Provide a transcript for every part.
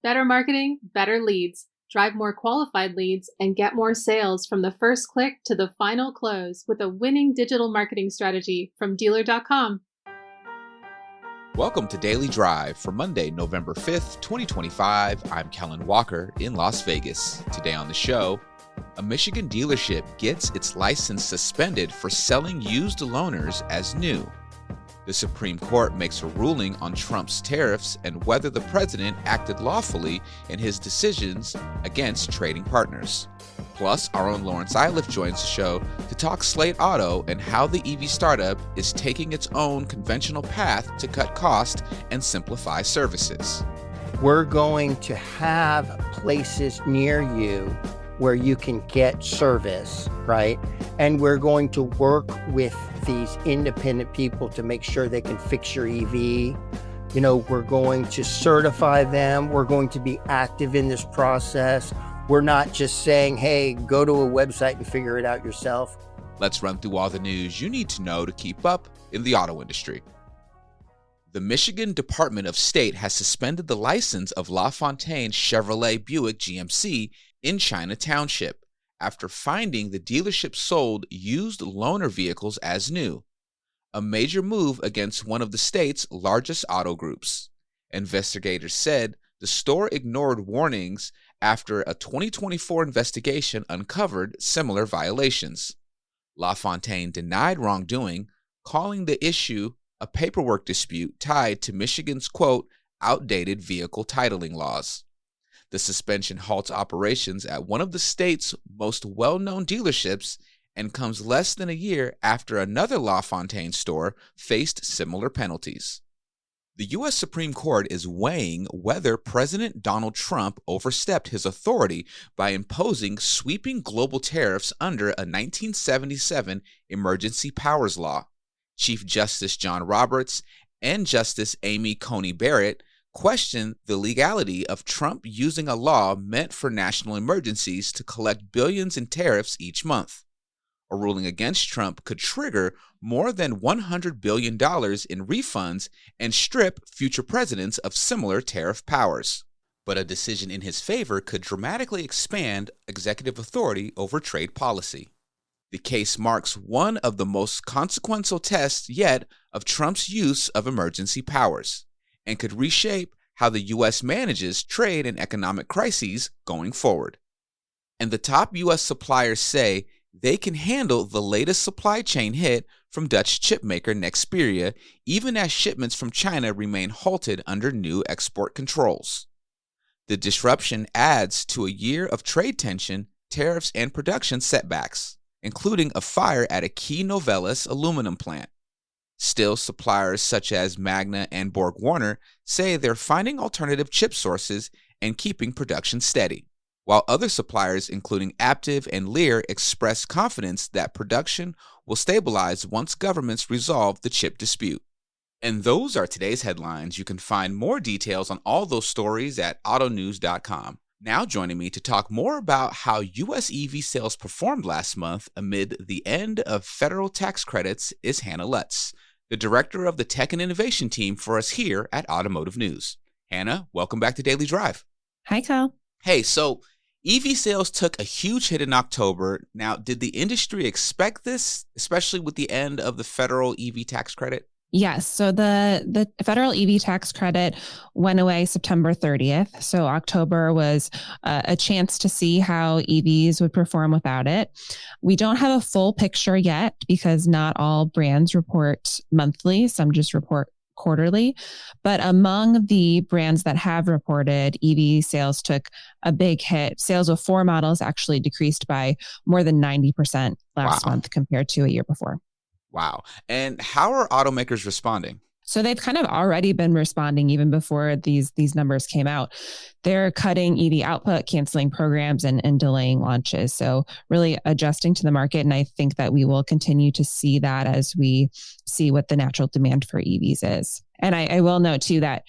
Better marketing, better leads. Drive more qualified leads and get more sales from the first click to the final close with a winning digital marketing strategy from Dealer.com. Welcome to Daily Drive for Monday, November 5th, 2025. I'm Kellen Walker in Las Vegas. Today on the show, a Michigan dealership gets its license suspended for selling used loaners as new. The Supreme Court makes a ruling on Trump's tariffs and whether the president acted lawfully in his decisions against trading partners. Plus, our own Lawrence Iliff joins the show to talk Slate Auto and how the EV startup is taking its own conventional path to cut cost and simplify services. We're going to have places near you where you can get service, right? And we're going to work with these independent people to make sure they can fix your EV. You know, we're going to certify them. We're going to be active in this process. We're not just saying, hey, go to a website and figure it out yourself. Let's run through all the news you need to know to keep up in the auto industry. The Michigan Department of State has suspended the license of LaFontaine Chevrolet Buick GMC in China Township after finding the dealership sold used loaner vehicles as new, a major move against one of the state's largest auto groups. Investigators said the store ignored warnings after a 2024 investigation uncovered similar violations. LaFontaine denied wrongdoing, calling the issue a paperwork dispute tied to Michigan's, quote, outdated vehicle titling laws. The suspension halts operations at one of the state's most well-known dealerships and comes less than a year after another LaFontaine store faced similar penalties. The U.S. Supreme Court is weighing whether President Donald Trump overstepped his authority by imposing sweeping global tariffs under a 1977 emergency powers law. Chief Justice John Roberts and Justice Amy Coney Barrett questioned the legality of Trump using a law meant for national emergencies to collect billions in tariffs each month. A ruling against Trump could trigger more than $100 billion in refunds and strip future presidents of similar tariff powers. But a decision in his favor could dramatically expand executive authority over trade policy. The case marks one of the most consequential tests yet of Trump's use of emergency powers, and could reshape how the U.S. manages trade and economic crises going forward. And the top U.S. suppliers say they can handle the latest supply chain hit from Dutch chipmaker Nexperia, even as shipments from China remain halted under new export controls. The disruption adds to a year of trade tension, tariffs, and production setbacks, including a fire at a key Novelis aluminum plant. Still, suppliers such as Magna and Borg Warner say they're finding alternative chip sources and keeping production steady, while other suppliers, including Aptiv and Lear, express confidence that production will stabilize once governments resolve the chip dispute. And those are today's headlines. You can find more details on all those stories at autonews.com. Now joining me to talk more about how U.S. EV sales performed last month amid the end of federal tax credits is Hannah Lutz, the director of the Tech and Innovation team for us here at Automotive News. Hannah, welcome back to Daily Drive. Hi, Kyle. Hey, so EV sales took a huge hit in October. Now, did the industry expect this, especially with the end of the federal EV tax credit? Yes. So the federal EV tax credit went away September 30th. So October was a chance to see how EVs would perform without it. We don't have a full picture yet because not all brands report monthly. Some just report quarterly. But among the brands that have reported, EV sales took a big hit. Sales of 4 models actually decreased by more than 90% last month compared to a year before. Wow. And how are automakers responding? So they've kind of already been responding even before these numbers came out. They're cutting EV output, canceling programs, and delaying launches. So really adjusting to the market. And I think that we will continue to see that as we see what the natural demand for EVs is. And I will note too that,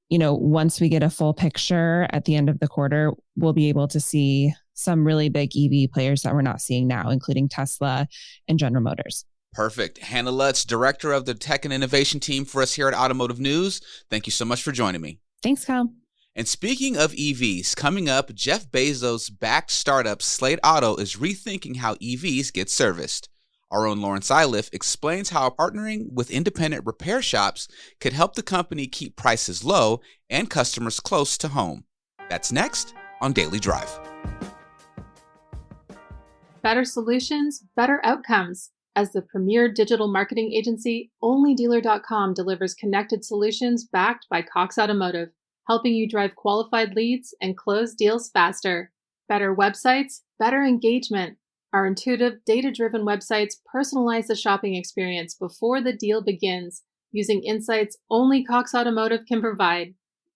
you know, once we get a full picture at the end of the quarter, we'll be able to see some really big EV players that we're not seeing now, including Tesla and General Motors. Perfect. Hannah Lutz, director of the Tech and Innovation team for us here at Automotive News. Thank you so much for joining me. Thanks, Kyle. And speaking of EVs, coming up, Jeff Bezos' backed startup Slate Auto is rethinking how EVs get serviced. Our own Lawrence Iliff explains how partnering with independent repair shops could help the company keep prices low and customers close to home. That's next on Daily Drive. Better solutions, better outcomes. As the premier digital marketing agency, OnlyDealer.com delivers connected solutions backed by Cox Automotive, helping you drive qualified leads and close deals faster. Better websites, better engagement. Our intuitive, data-driven websites personalize the shopping experience before the deal begins, using insights only Cox Automotive can provide.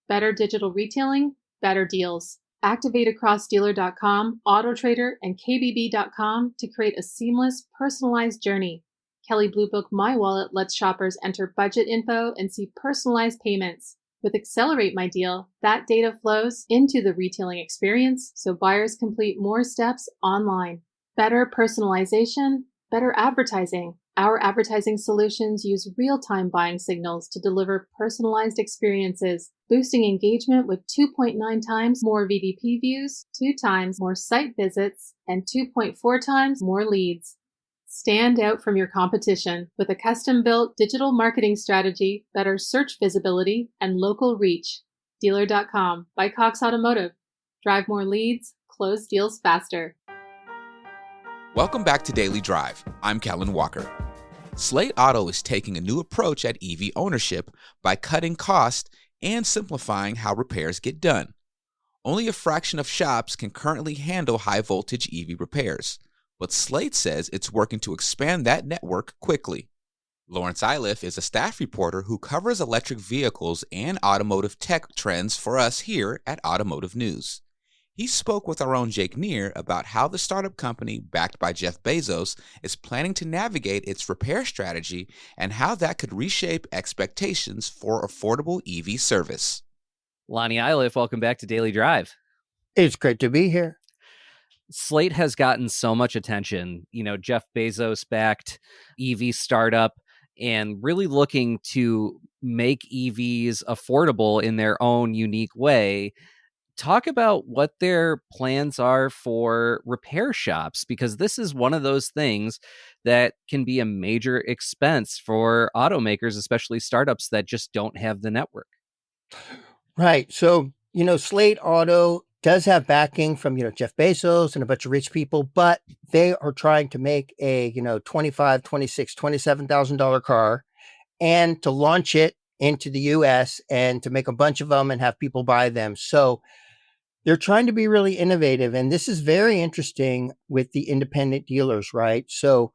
Better digital retailing, better deals. Activate across dealer.com, AutoTrader, and KBB.com to create a seamless, personalized journey. Kelley Blue Book My Wallet lets shoppers enter budget info and see personalized payments. With Accelerate My Deal, that data flows into the retailing experience so buyers complete more steps online. Better personalization, better advertising. Our advertising solutions use real-time buying signals to deliver personalized experiences, boosting engagement with 2.9 times more VDP views, 2 times more site visits, and 2.4 times more leads. Stand out from your competition with a custom-built digital marketing strategy, better search visibility, and local reach. Dealer.com by Cox Automotive. Drive more leads, close deals faster. Welcome back to Daily Drive. I'm Kellen Walker. Slate Auto is taking a new approach at EV ownership by cutting costs and simplifying how repairs get done. Only a fraction of shops can currently handle high-voltage EV repairs, but Slate says it's working to expand that network quickly. Lawrence Iliff is a staff reporter who covers electric vehicles and automotive tech trends for us here at Automotive News. He spoke with our own Jake Neer about how the startup company, backed by Jeff Bezos, is planning to navigate its repair strategy and how that could reshape expectations for affordable EV service. Lonnie Iliff, welcome back to Daily Drive. It's great to be here. Slate has gotten so much attention, Jeff Bezos backed EV startup and really looking to make EVs affordable in their own unique way. Talk about what their plans are for repair shops, because this is one of those things that can be a major expense for automakers, especially startups that just don't have the network. Right. So, Slate Auto does have backing from, Jeff Bezos and a bunch of rich people, but they are trying to make a, $25,000, $26,000, $27,000 car and to launch it into the US and to make a bunch of them and have people buy them. So they're trying to be really innovative. And this is very interesting with the independent dealers, right? So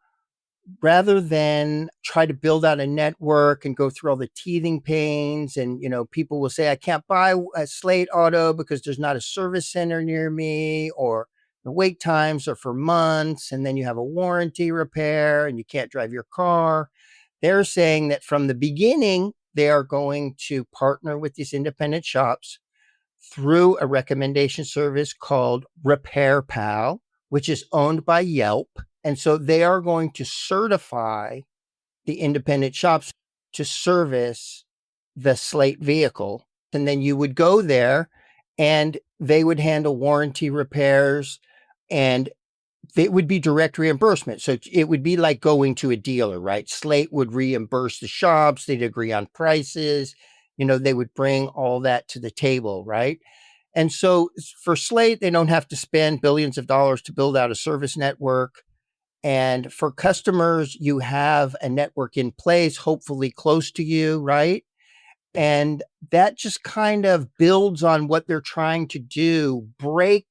rather than try to build out a network and go through all the teething pains and, people will say, I can't buy a Slate Auto because there's not a service center near me, or the wait times are for months. And then you have a warranty repair and you can't drive your car. They're saying that from the beginning, they are going to partner with these independent shops through a recommendation service called Repair Pal, which is owned by Yelp. And so they are going to certify the independent shops to service the Slate vehicle. And then you would go there and they would handle warranty repairs and it would be direct reimbursement. So it would be like going to a dealer, right? Slate would reimburse the shops. They'd agree on prices. They would bring all that to the table, right? And so for Slate, they don't have to spend billions of dollars to build out a service network. And for customers, you have a network in place, hopefully close to you, right? And that just kind of builds on what they're trying to do, break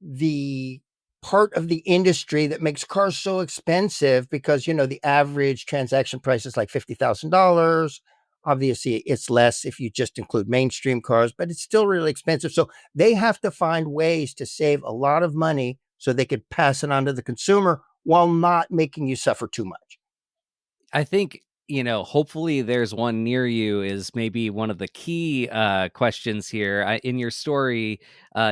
the part of the industry that makes cars so expensive because, the average transaction price is like $50,000. Obviously, it's less if you just include mainstream cars, but it's still really expensive. So they have to find ways to save a lot of money so they could pass it on to the consumer while not making you suffer too much. I think, hopefully there's one near you is maybe one of the key questions here. In your story,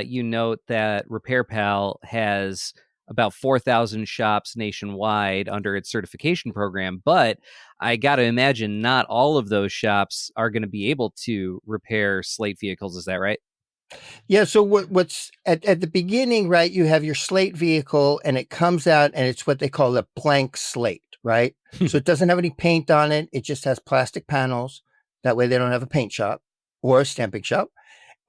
you note that Repair Pal has about 4,000 shops nationwide under its certification program. But I got to imagine not all of those shops are going to be able to repair Slate vehicles. Is that right? Yeah. So what's at the beginning, right? You have your Slate vehicle and it comes out and it's what they call a blank slate, right? So it doesn't have any paint on it. It just has plastic panels. That way they don't have a paint shop or a stamping shop.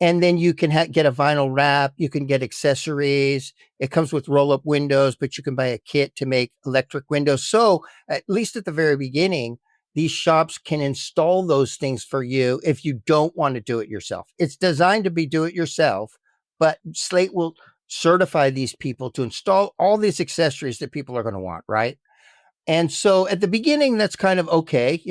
And then you can get a vinyl wrap. You can get accessories. It comes with roll up windows, but you can buy a kit to make electric windows. So at least at the very beginning, these shops can install those things for you if you don't want to do it yourself. It's designed to be do it yourself, but Slate will certify these people to install all these accessories that people are going to want, right? And so at the beginning, that's kind of okay.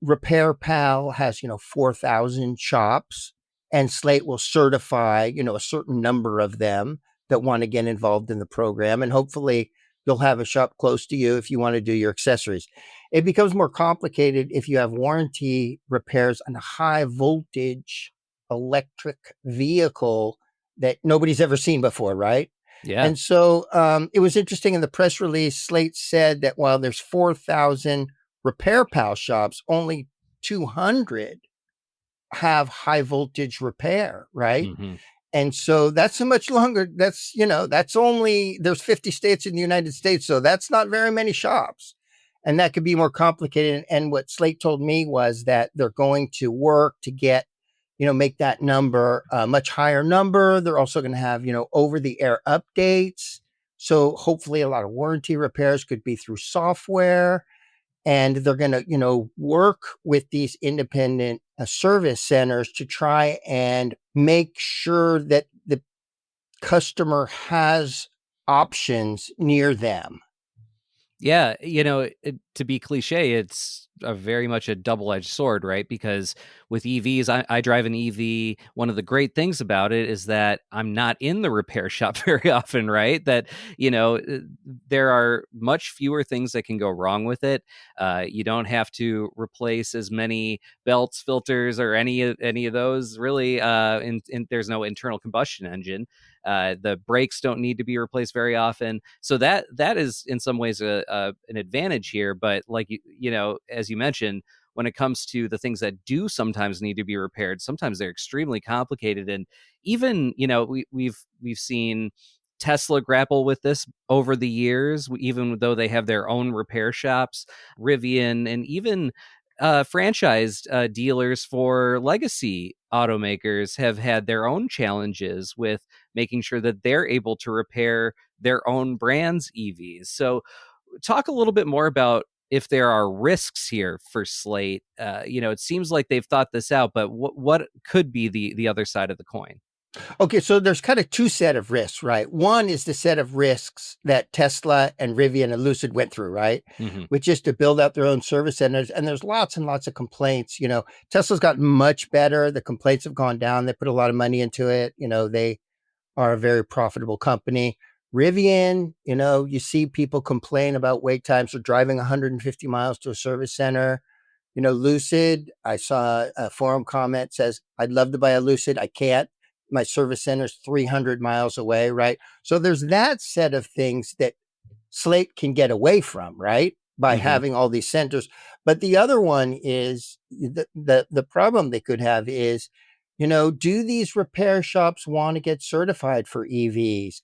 Repair Pal has, 4,000 shops and Slate will certify, a certain number of them that want to get involved in the program. And hopefully you'll have a shop close to you if you want to do your accessories. It becomes more complicated if you have warranty repairs on a high voltage electric vehicle that nobody's ever seen before, right? Yeah. And so it was interesting in the press release, Slate said that while there's 4,000 Repair Pal shops, only 200 have high voltage repair, right? Mm-hmm. And so that's a much longer, that's only, there's 50 states in the United States. So that's not very many shops. And that could be more complicated. And what Slate told me was that they're going to work to get, make that number a much higher number. They're also going to have, over the air updates. So hopefully a lot of warranty repairs could be through software. And they're going to, work with these independent service centers to try and make sure that the customer has options near them. Yeah, to be cliche, it's very much a double-edged sword, right? Because with EVs, I drive an EV. One of the great things about it is that I'm not in the repair shop very often, right? That, there are much fewer things that can go wrong with it. You don't have to replace as many belts, filters, or any of those, really. And there's no internal combustion engine. The brakes don't need to be replaced very often. So that is in some ways an advantage here. But like, as you mentioned, when it comes to the things that do sometimes need to be repaired, sometimes they're extremely complicated. And even, we've seen Tesla grapple with this over the years, even though they have their own repair shops, Rivian, and even franchised dealers for legacy automakers have had their own challenges with making sure that they're able to repair their own brands' EVs. So, talk a little bit more about if there are risks here for Slate. It seems like they've thought this out, but what could be the other side of the coin? Okay, so there's kind of two set of risks, right? One is the set of risks that Tesla and Rivian and Lucid went through, right? Mm-hmm. Which is to build out their own service centers. And there's lots and lots of complaints. Tesla's gotten much better. The complaints have gone down. They put a lot of money into it. They are a very profitable company. Rivian, you see people complain about wait times or driving 150 miles to a service center. Lucid, I saw a forum comment says, I'd love to buy a Lucid. I can't. My service center is 300 miles away, right? So there's that set of things that Slate can get away from, right? By having all these centers. But the other one is the problem they could have is, do these repair shops want to get certified for EVs?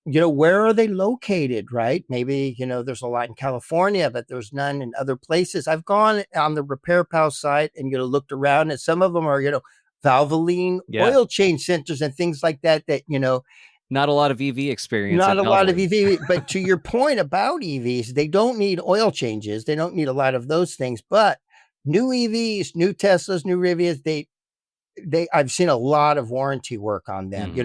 Where are they located, right? Maybe, there's a lot in California, but there's none in other places. I've gone on the Repair Pal site and, looked around, and some of them are, Valvoline oil change centers and things like that, not a lot of EV experience. Not a lot of EV, but to your point about EVs, they don't need oil changes. They don't need a lot of those things, but new EVs, new Teslas, new Rivians, I've seen a lot of warranty work on them.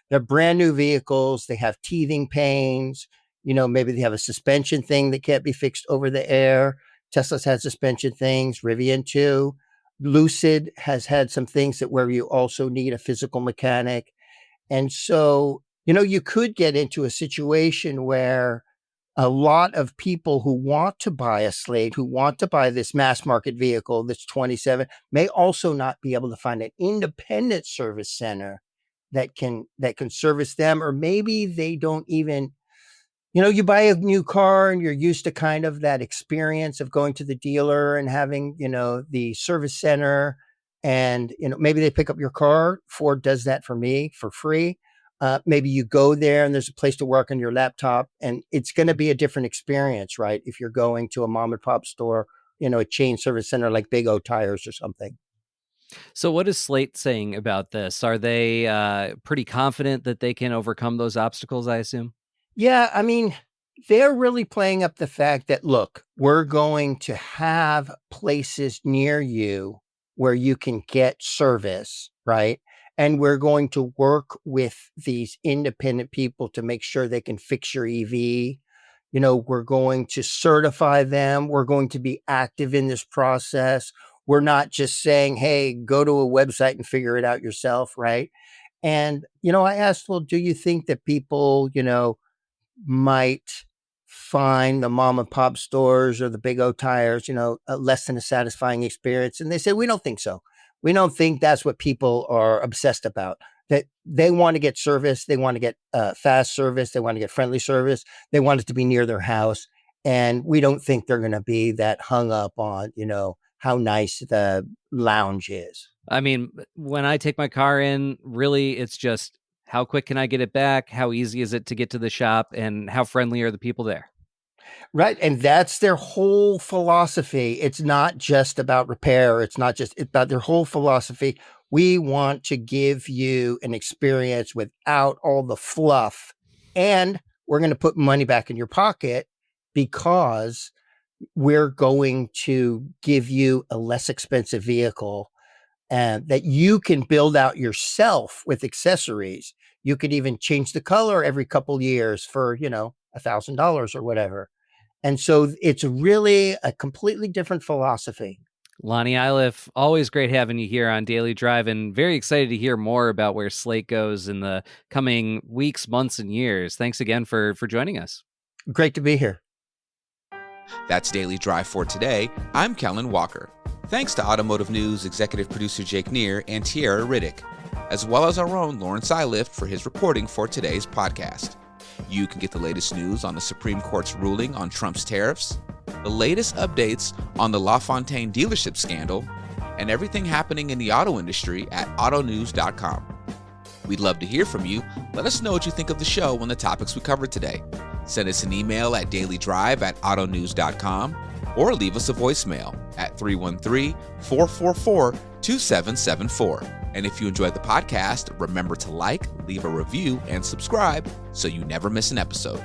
They're brand new vehicles. They have teething pains. Maybe they have a suspension thing that can't be fixed over the air. Tesla's had suspension things, Rivian too. Lucid has had some things where you also need a physical mechanic. And so, you could get into a situation where a lot of people who want to buy a Slate, who want to buy this mass market vehicle that's 27, may also not be able to find an independent service center that can service them, or maybe they don't even You buy a new car and you're used to kind of that experience of going to the dealer and having, the service center and, maybe they pick up your car. Ford does that for me for free. Maybe you go there and there's a place to work on your laptop, and it's going to be a different experience, right? If you're going to a mom and pop store, a chain service center like Big O Tires or something. So what is Slate saying about this? Are they pretty confident that they can overcome those obstacles, I assume? Yeah, I mean, they're really playing up the fact that, look, we're going to have places near you where you can get service, right? And we're going to work with these independent people to make sure they can fix your EV. We're going to certify them. We're going to be active in this process. We're not just saying, hey, go to a website and figure it out yourself, right? And, I asked, well, do you think that people, might find the mom and pop stores or the Big O Tires, less than a satisfying experience? And they said, we don't think so. We don't think that's what people are obsessed about. That they want to get service. They want to get fast service. They want to get friendly service. They want it to be near their house. And we don't think they're going to be that hung up on, how nice the lounge is. I mean, when I take my car in, really, it's just how quick can I get it back? How easy is it to get to the shop? And how friendly are the people there? Right. And that's their whole philosophy. It's not just about repair. It's not just about their whole philosophy. We want to give you an experience without all the fluff. And we're going to put money back in your pocket because we're going to give you a less expensive vehicle and that you can build out yourself with accessories. You could even change the color every couple years for, $1,000 or whatever. And so it's really a completely different philosophy. Lonnie Iliff, always great having you here on Daily Drive, and very excited to hear more about where Slate goes in the coming weeks, months, and years. Thanks again for joining us. Great to be here. That's Daily Drive for today. I'm Kellen Walker. Thanks to Automotive News executive producer Jake Neer and Tierra Riddick, as well as our own Lawrence Iliff for his reporting for today's podcast. You can get the latest news on the Supreme Court's ruling on Trump's tariffs, the latest updates on the LaFontaine dealership scandal, and everything happening in the auto industry at autonews.com. We'd love to hear from you. Let us know what you think of the show and the topics we covered today. Send us an email at dailydrive@autonews.com or leave us a voicemail at 313-444-2774. And if you enjoyed the podcast, remember to like, leave a review, and subscribe so you never miss an episode.